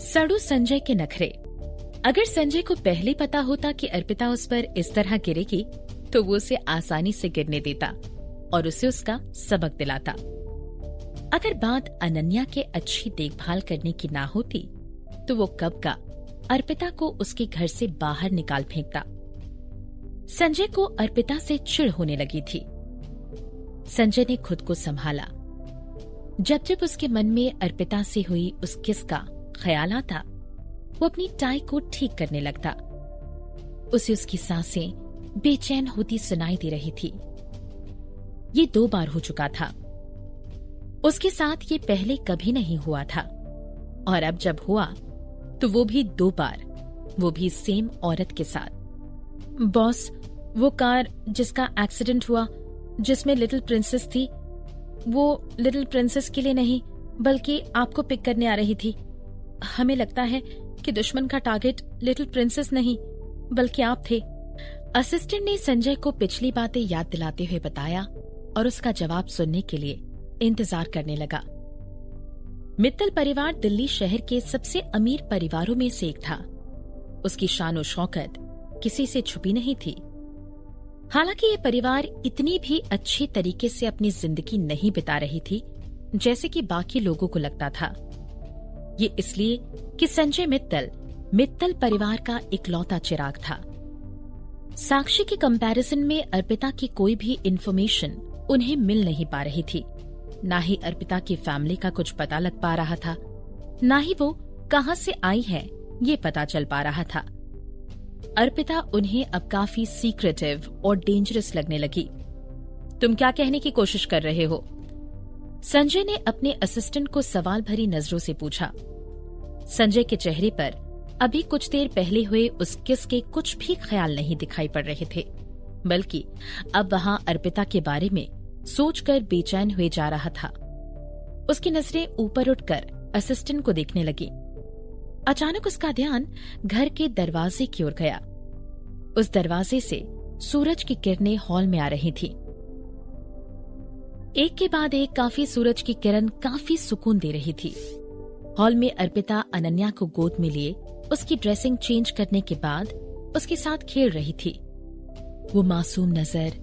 सड़ू संजय के नखरे। अगर संजय को पहले पता होता कि अर्पिता उस पर इस तरह गिरेगी तो वो उसे आसानी से गिरने देता और उसे उसका सबक दिलाता। अगर बात अनन्या के अच्छी देखभाल करने की ना होती तो वो कब का अर्पिता को उसके घर से बाहर निकाल फेंकता। संजय को अर्पिता से चिढ़ होने लगी थी। संजय ने खुद को संभाला। जब जब उसके मन में अर्पिता से हुई उस किस का ख्याल आता वो अपनी टाई को ठीक करने लगता। उसे उसकी सांसें बेचैन होती सुनाई दे रही थी। ये 2 बार हो चुका था। उसके साथ ये पहले कभी नहीं हुआ था और अब जब हुआ तो वो भी 2 बार, वो भी सेम औरत के साथ। बॉस, वो कार जिसका एक्सीडेंट हुआ जिसमें लिटिल प्रिंसेस थी, वो लिटिल प्रिंसेस के लिए नहीं बल्कि आपको पिक करने आ रही थी। हमें लगता है कि दुश्मन का टारगेट लिटिल प्रिंसेस नहीं बल्कि आप थे। असिस्टेंट ने संजय को पिछली बातें याद दिलाते हुए बताया और उसका जवाब सुनने के लिए इंतजार करने लगा। मित्तल परिवार दिल्ली शहर के सबसे अमीर परिवारों में से एक था। उसकी शान शौकत किसी से छुपी नहीं थी। हालांकि ये परिवार इतनी भी अच्छी तरीके से अपनी जिंदगी नहीं बिता रही थी जैसे कि बाकी लोगों को लगता था। ये इसलिए कि संजय मित्तल परिवार का इकलौता चिराग था। साक्षी के कंपैरिजन में अर्पिता की कोई भी इंफॉर्मेशन उन्हें मिल नहीं पा रही थी। ना ही अर्पिता की फैमिली का कुछ पता लग पा रहा था, ना ही वो कहां से आई है ये पता चल पा रहा था। अर्पिता उन्हें अब काफी सीक्रेटिव और डेंजरस लगने लगी। तुम क्या कहने की कोशिश कर रहे हो? संजय ने अपने असिस्टेंट को सवाल भरी नजरों से पूछा। संजय के चेहरे पर अभी कुछ देर पहले हुए उस किस के कुछ भी ख्याल नहीं दिखाई पड़ रहे थे, बल्कि अब वहां अर्पिता के बारे में सोचकर बेचैन हुए जा रहा था। उसकी नजरें ऊपर उठकर असिस्टेंट को देखने लगी। अचानक उसका ध्यान घर के दरवाजे की ओर गया। उस दरवाजे से सूरज की किरणें हॉल में आ रही थी। एक के बाद एक काफी सूरज की किरण काफी सुकून दे रही थी। हॉल में अर्पिता अनन्या को गोद में लिए उसकी ड्रेसिंग चेंज करने के बाद उसके साथ खेल रही थी। वो मासूम नजर,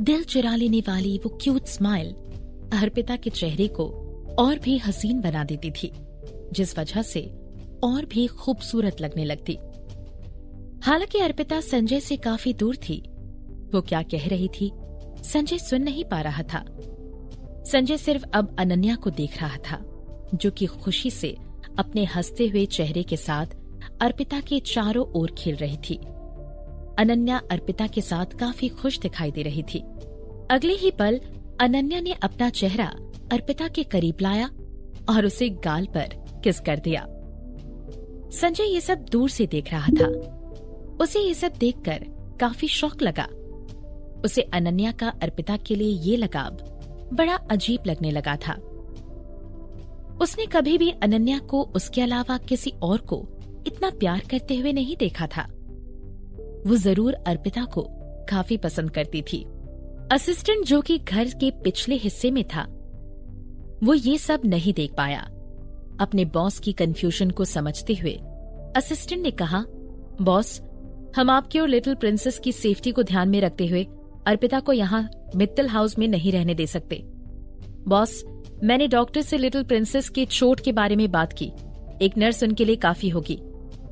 दिल चुरा लेने वाली वो क्यूट स्माइल अर्पिता के चेहरे को और भी हसीन बना देती थी, जिस वजह से और भी खूबसूरत लगने लगती। हालांकि अर्पिता संजय से काफी दूर थी। वो क्या कह रही थी संजय सुन नहीं पा रहा था। संजय सिर्फ अब अनन्या को देख रहा था, जो कि खुशी से अपने हंसते हुए चेहरे के साथ अर्पिता के चारों ओर खेल रही थी। अनन्या अर्पिता के साथ काफी खुश दिखाई दे रही थी। अगले ही पल अनन्या ने अपना चेहरा अर्पिता के करीब लाया और उसे गाल पर किस कर दिया। संजय ये सब दूर से देख रहा था। उसे ये सब देखकर काफी शौक लगा। उसे अनन्या का अर्पिता के लिए ये लगाव बड़ा अजीब लगने लगा था। उसने कभी भी अनन्या को उसके अलावा किसी और को इतना प्यार करते हुए नहीं देखा था। वो जरूर अर्पिता को काफी पसंद करती थी। असिस्टेंट, जो कि घर के पिछले हिस्से में था, वो ये सब नहीं देख पाया। अपने बॉस की कंफ्यूजन को समझते हुए असिस्टेंट ने कहा, बॉस, हम आपकी और लिटिल प्रिंसेस की सेफ्टी को ध्यान में रखते हुए अर्पिता को यहाँ मित्तल हाउस में नहीं रहने दे सकते। बॉस, मैंने डॉक्टर से लिटिल प्रिंसेस के चोट के बारे में बात की। एक नर्स उनके लिए काफी होगी।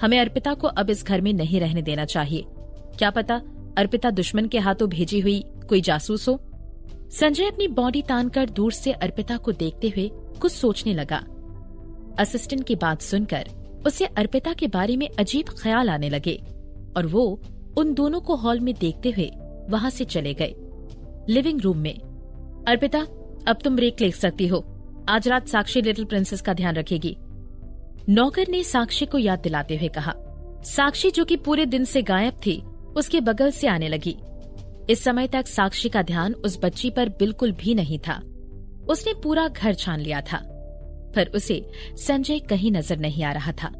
हमें अर्पिता को अब इस घर में नहीं रहने देना चाहिए। क्या पता अर्पिता दुश्मन के हाथों भेजी हुई कोई जासूस हो। संजय अपनी बॉडी तानकर दूर से अर्पिता को देखते हुए कुछ सोचने लगा। असिस्टेंट की बात सुनकर उसे अर्पिता के बारे में अजीब ख्याल आने लगे और वो उन दोनों को हॉल में देखते हुए वहां से चले गए। लिविंग रूम में, अर्पिता, अब तुम ब्रेक ले सकती हो। आज रात साक्षी लिटिल प्रिंसेस का ध्यान रखेगी। नौकर ने साक्षी को याद दिलाते हुए कहा। साक्षी, जो कि पूरे दिन से गायब थी, उसके बगल से आने लगी। इस समय तक साक्षी का ध्यान उस बच्ची पर बिल्कुल भी नहीं था। उसने पूरा घर छान लिया था, पर उसे संजय कहीं नजर नहीं आ रहा था।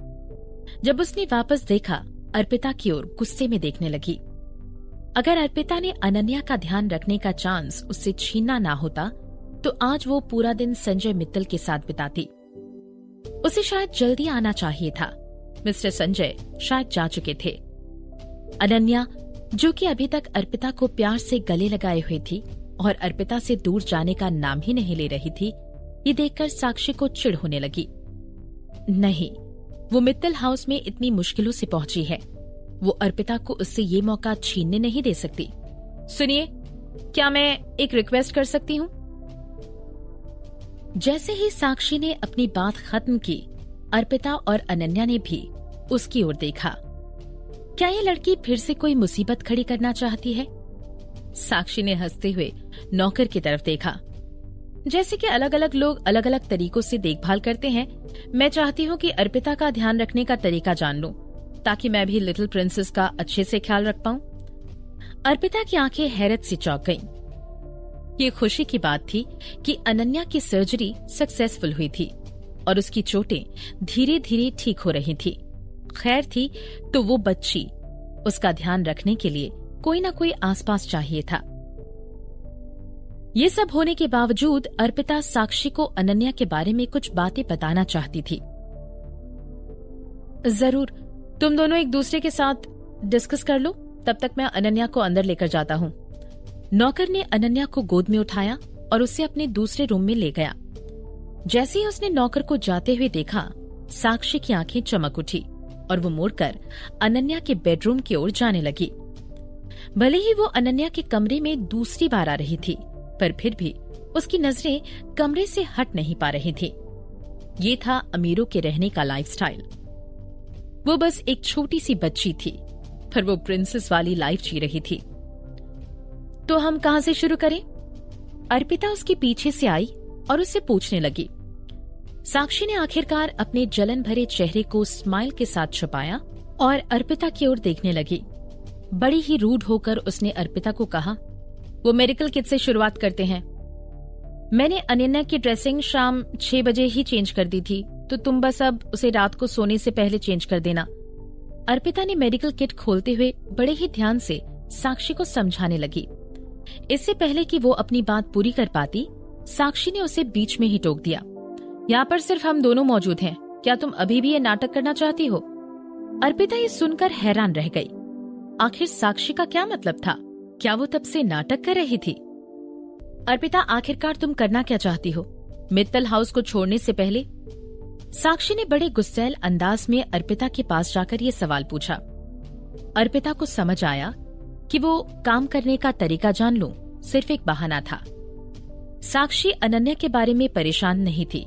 जब उसने वापस देखा, अर्पिता की ओर गुस्से में देखने लगी। अगर अर्पिता ने अनन्या का ध्यान रखने का चांस उससे छीनना ना होता तो आज वो पूरा दिन संजय मित्तल के साथ बिताती। उसे शायद जल्दी आना चाहिए था। मिस्टर संजय शायद जा चुके थे। अनन्या, जो कि अभी तक अर्पिता को प्यार से गले लगाए हुई थी और अर्पिता से दूर जाने का नाम ही नहीं ले रही थी, ये देखकर साक्षी को चिढ़ होने लगी। नहीं, वो मित्तल हाउस में इतनी मुश्किलों से पहुंची है, वो अर्पिता को उससे ये मौका छीनने नहीं दे सकती। सुनिए, क्या मैं एक रिक्वेस्ट कर सकती हूँ? जैसे ही साक्षी ने अपनी बात खत्म की, अर्पिता और अनन्या ने भी उसकी ओर देखा। क्या ये लड़की फिर से कोई मुसीबत खड़ी करना चाहती है? साक्षी ने हंसते हुए नौकर की तरफ देखा। जैसे कि अलग अलग लोग अलग अलग तरीकों से देखभाल करते हैं, मैं चाहती हूँ कि अर्पिता का ध्यान रखने का तरीका जान लूं, ताकि मैं भी लिटिल प्रिंसेस का अच्छे से ख्याल रख पाऊं। अर्पिता की आंखें हैरत से चौंक गईं। ये खुशी की बात थी कि अनन्या की सर्जरी सक्सेसफुल हुई थी और उसकी चोटें धीरे धीरे ठीक हो रही थी। खैर थी तो वो बच्ची, उसका ध्यान रखने के लिए कोई ना कोई आसपास चाहिए था। ये सब होने के बावजूद अर्पिता साक्षी को अनन्या के बारे में कुछ बातें बताना चाहती थी। जरूर, तुम दोनों एक दूसरे के साथ डिस्कस कर लो, तब तक मैं अनन्या को अंदर लेकर जाता हूँ। नौकर ने अनन्या को गोद में उठाया और उसे अपने दूसरे रूम में ले गया। जैसे ही उसने नौकर को जाते हुए देखा, साक्षी की आंखें चमक उठी और वो मुड़कर अनन्या के बेडरूम की ओर जाने लगी। भले ही वो अनन्या के कमरे में दूसरी बार आ रही थी, पर फिर भी उसकी नजरें कमरे से हट नहीं पा रही थी। ये था अमीरों के रहने का लाइफस्टाइल। वो बस एक छोटी सी बच्ची थी, पर वो प्रिंसेस वाली लाइफ जी रही थी। तो हम कहां से शुरू करें? अर्पिता उसके पीछे से आई और उससे पूछने लगी। साक्षी ने आखिरकार अपने जलन भरे चेहरे को स्माइल के साथ छुपाया और अर्पिता की ओर देखने लगी। बड़ी ही रूड होकर उसने अर्पिता को कहा, वो मेडिकल किट से शुरुआत करते हैं। मैंने अनन्या की ड्रेसिंग शाम 6 बजे ही चेंज कर दी थी, तो तुम बस अब उसे रात को सोने से पहले चेंज कर देना। अर्पिता ने मेडिकल किट खोलते हुए बड़े ही ध्यान से साक्षी को समझाने लगी। इससे पहले कि वो अपनी बात पूरी कर पाती, साक्षी ने उसे बीच में ही टोक दिया। यहाँ पर सिर्फ हम दोनों मौजूद हैं, क्या तुम अभी भी ये नाटक करना चाहती हो? अर्पिता ये सुनकर हैरान रह गई। आखिर साक्षी का क्या मतलब था? क्या वो तब से नाटक कर रही थी? अर्पिता, आखिरकार तुम करना क्या चाहती हो मित्तल हाउस को छोड़ने से पहले? साक्षी ने बड़े गुस्सैल अंदाज में अर्पिता के पास जाकर ये सवाल पूछा। अर्पिता को समझ आया कि वो काम करने का तरीका जान लूं सिर्फ एक बहाना था। साक्षी अनन्या के बारे में परेशान नहीं थी,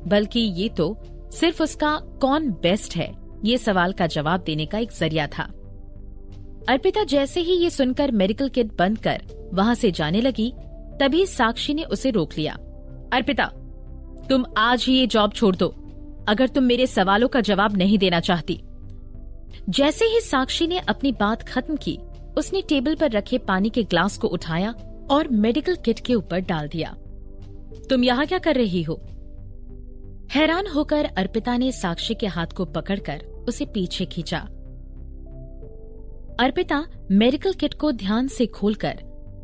बल्कि ये तो सिर्फ उसका कौन बेस्ट है ये सवाल का जवाब देने का एक जरिया था। अर्पिता जैसे ही ये सुनकर मेडिकल किट बंद कर वहां से जाने लगी, तभी साक्षी ने उसे रोक लिया। अर्पिता, तुम आज ही ये जॉब छोड़ दो, अगर तुम मेरे सवालों का जवाब नहीं देना चाहती। जैसे ही साक्षी ने अपनी बात खत्म की, उसने टेबल पर रखे पानी के ग्लास को उठाया और मेडिकल किट के ऊपर डाल दिया। तुम यहाँ क्या कर रही हो? हैरान होकर अर्पिता ने साक्षी के हाथ को पकड़कर उसे पीछे खींचा। अर्पिता मेडिकल किट को ध्यान से खोलकर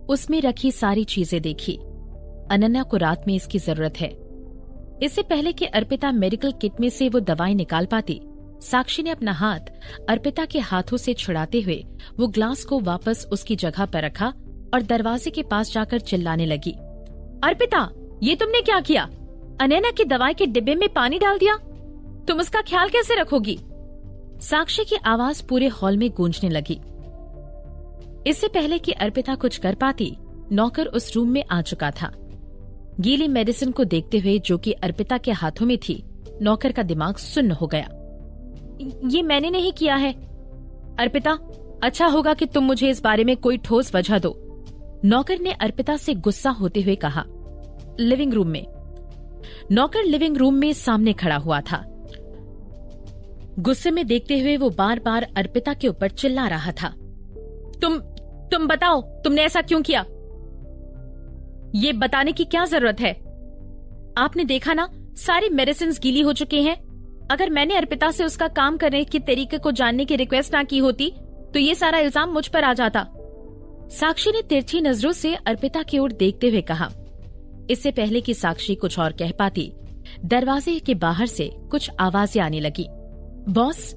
उसमें रखी सारी चीजें देखी। अनन्या को रात में इसकी जरूरत है। इससे पहले कि अर्पिता मेडिकल किट में से वो दवाई निकाल पाती, साक्षी ने अपना हाथ अर्पिता के हाथों से छुड़ाते हुए वो ग्लास को वापस उसकी जगह पर रखा और दरवाजे के पास जाकर चिल्लाने लगी। अर्पिता, ये तुमने क्या किया? अनन्या की दवाई के डिब्बे में पानी डाल दिया। तुम उसका ख्याल कैसे रखोगी? साक्षी की आवाज पूरे हॉल में गूंजने लगी। इससे पहले कि अर्पिता कुछ कर पाती, नौकर उस रूम में आ चुका था। गीली मेडिसिन को देखते हुए, जो कि अर्पिता के हाथों में थी, नौकर का दिमाग सुन्न हो गया। ये मैंने नहीं किया है। अर्पिता, अच्छा होगा कि तुम मुझे इस बारे में कोई ठोस वजह दो, नौकर ने अर्पिता से गुस्सा होते हुए कहा। लिविंग रूम में नौकर लिविंग रूम में सामने खड़ा हुआ था। गुस्से में देखते हुए वो बार बार अर्पिता के ऊपर चिल्ला रहा था। तुम बताओ, तुमने ऐसा क्यों किया? ये बताने की क्या जरूरत है? आपने देखा ना, सारी मेडिसिन्स गीली हो चुकी हैं। अगर मैंने अर्पिता से उसका काम करने के तरीके को जानने की रिक्वेस्ट ना की होती, तो ये सारा इल्जाम मुझ पर आ जाता। साक्षी ने तिरछी नजरों से अर्पिता की ओर देखते हुए कहा। इससे पहले कि साक्षी कुछ और कह पाती, दरवाजे के बाहर से कुछ आवाजें आने लगी। बॉस,